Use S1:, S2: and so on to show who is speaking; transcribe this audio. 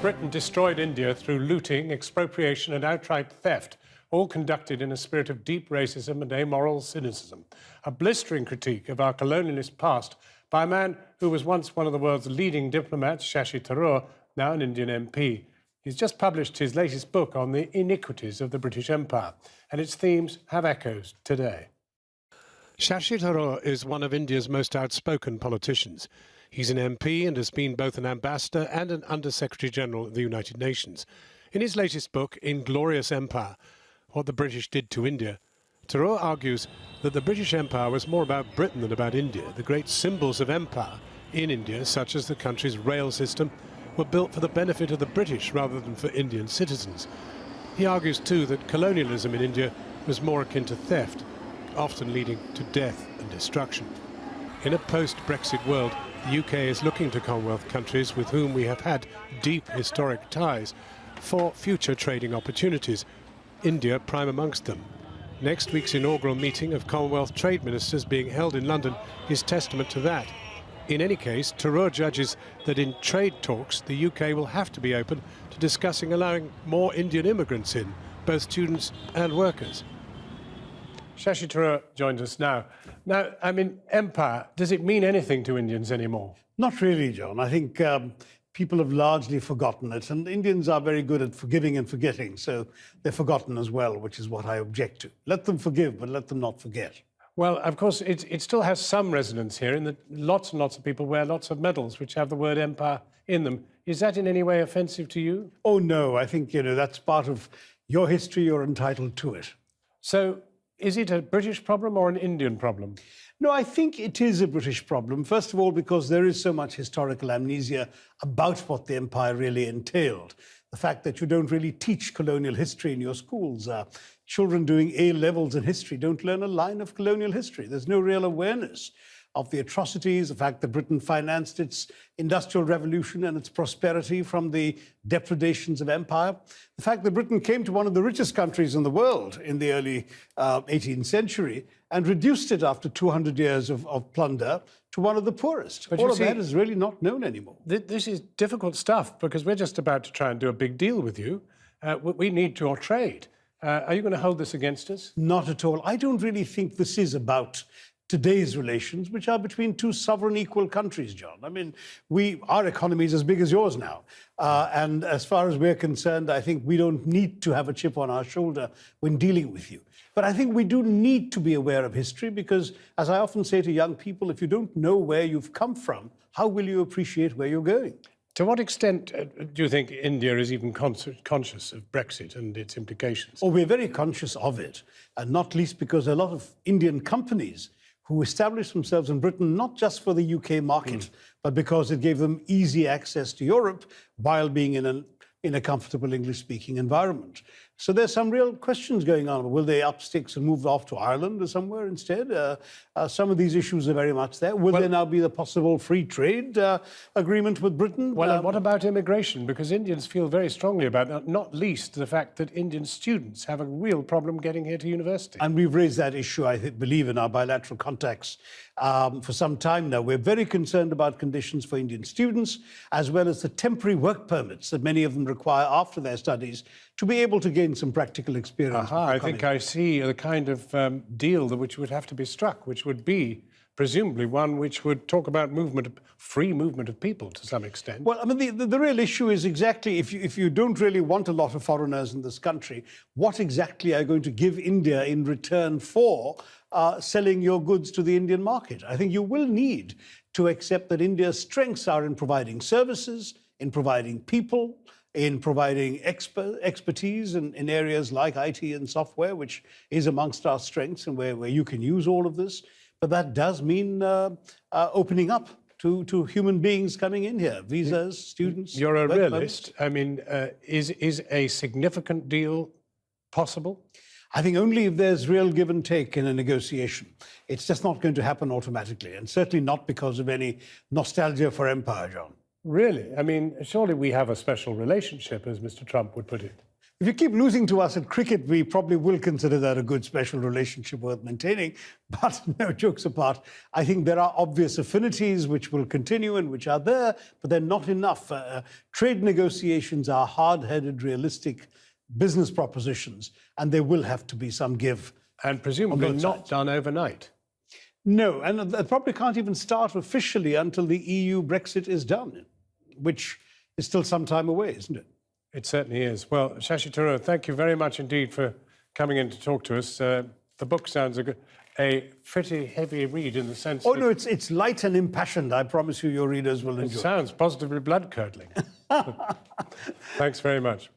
S1: Britain destroyed India through looting, expropriation and outright theft, all conducted in a spirit of deep racism and amoral cynicism. A blistering critique of our colonialist past by a man who was once one of the world's leading diplomats, Shashi Tharoor, now an Indian MP. He's just published his latest book on the iniquities of the British Empire, and its themes have echoes today. Shashi Tharoor is one of India's most outspoken politicians. He's an MP and has been both an ambassador and an Under-Secretary-General of the United Nations. In his latest book, Inglorious Empire, What the British Did to India, Tharoor argues that the British Empire was more about Britain than about India. The great symbols of empire in India, such as the country's rail system, were built for the benefit of the British rather than for Indian citizens. He argues too that colonialism in India was more akin to theft, often leading to death and destruction. In a post-Brexit world, the UK is looking to Commonwealth countries with whom we have had deep historic ties for future trading opportunities, India prime amongst them. Next week's inaugural meeting of Commonwealth trade ministers being held in London is testament to that. In any case, Tharoor judges that in trade talks, the UK will have to be open to discussing allowing more Indian immigrants in, both students and workers. Shashi Tharoor joins us now. Now, I mean, empire, does it mean anything to Indians anymore?
S2: Not really, John. I think people have largely forgotten it, and Indians are very good at forgiving and forgetting, so they're forgotten as well, which is what I object to. Let them forgive, but let them not forget.
S1: Well, of course, it still has some resonance here in that lots and lots of people wear lots of medals which have the word empire in them. Is that in any way offensive to you?
S2: Oh, no. I think, that's part of your history. You're entitled to it.
S1: So is it a British problem or an Indian problem?
S2: No, I think it is a British problem, first of all, because there is so much historical amnesia about what the empire really entailed. The fact that you don't really teach colonial history in your schools. Children doing A-levels in history don't learn a line of colonial history. There's no real awareness of the atrocities, the fact that Britain financed its industrial revolution and its prosperity from the depredations of empire, the fact that Britain came to one of the richest countries in the world in the early 18th century and reduced it after 200 years of plunder to one of the poorest. But all of that is really not known anymore.
S1: This is difficult stuff because we're just about to try and do a big deal with you. We need your trade. Are you going to hold this against us?
S2: Not at all. I don't really think this is about today's relations, which are between two sovereign equal countries, John. I mean, our economy is as big as yours now. And as far as we're concerned, I think we don't need to have a chip on our shoulder when dealing with you. But I think we do need to be aware of history because, as I often say to young people, if you don't know where you've come from, how will you appreciate where you're going?
S1: To what extent do you think India is even conscious of Brexit and its implications?
S2: Oh, we're very conscious of it, and not least because a lot of Indian companies who established themselves in Britain, not just for the UK market, but because it gave them easy access to Europe while being in a comfortable English-speaking environment. So there's some real questions going on. Will they up sticks and move off to Ireland or somewhere instead? Some of these issues are very much there. Will there now be the possible free trade agreement with Britain?
S1: Well, and what about immigration? Because Indians feel very strongly about that, not least the fact that Indian students have a real problem getting here to university.
S2: And we've raised that issue, I believe, in our bilateral contacts for some time now. We're very concerned about conditions for Indian students, as well as the temporary work permits that many of them require after their studies to be able to gain some practical experience.
S1: I think I see the kind of deal which would have to be struck, which would be presumably one which would talk about free movement of people to some extent.
S2: Well, I mean, the real issue is exactly if you don't really want a lot of foreigners in this country, what exactly are you going to give India in return for selling your goods to the Indian market? I think you will need to accept that India's strengths are in providing services, in providing people, in providing expertise in areas like IT and software, which is amongst our strengths and where you can use all of this. But that does mean opening up to human beings coming in here, visas, students.
S1: You're a realist. I mean, is a significant deal possible?
S2: I think only if there's real give and take in a negotiation. It's just not going to happen automatically, and certainly not because of any nostalgia for empire, John.
S1: Really? I mean, surely we have a special relationship, as Mr. Trump would put it.
S2: If you keep losing to us at cricket, we probably will consider that a good special relationship worth maintaining. But no, jokes apart, I think there are obvious affinities which will continue and which are there, but they're not enough. Trade negotiations are hard-headed, realistic business propositions, and there will have to be some give.
S1: And presumably not done overnight.
S2: No, and that probably can't even start officially until the EU Brexit is done, which is still some time away, isn't it?
S1: It certainly is. Well, Shashi Tharoor, thank you very much indeed for coming in to talk to us. The book sounds a pretty heavy read in the sense
S2: Oh,
S1: that
S2: no, it's light and impassioned. I promise you your readers will
S1: it
S2: enjoy it.
S1: sounds positively blood-curdling. Thanks very much.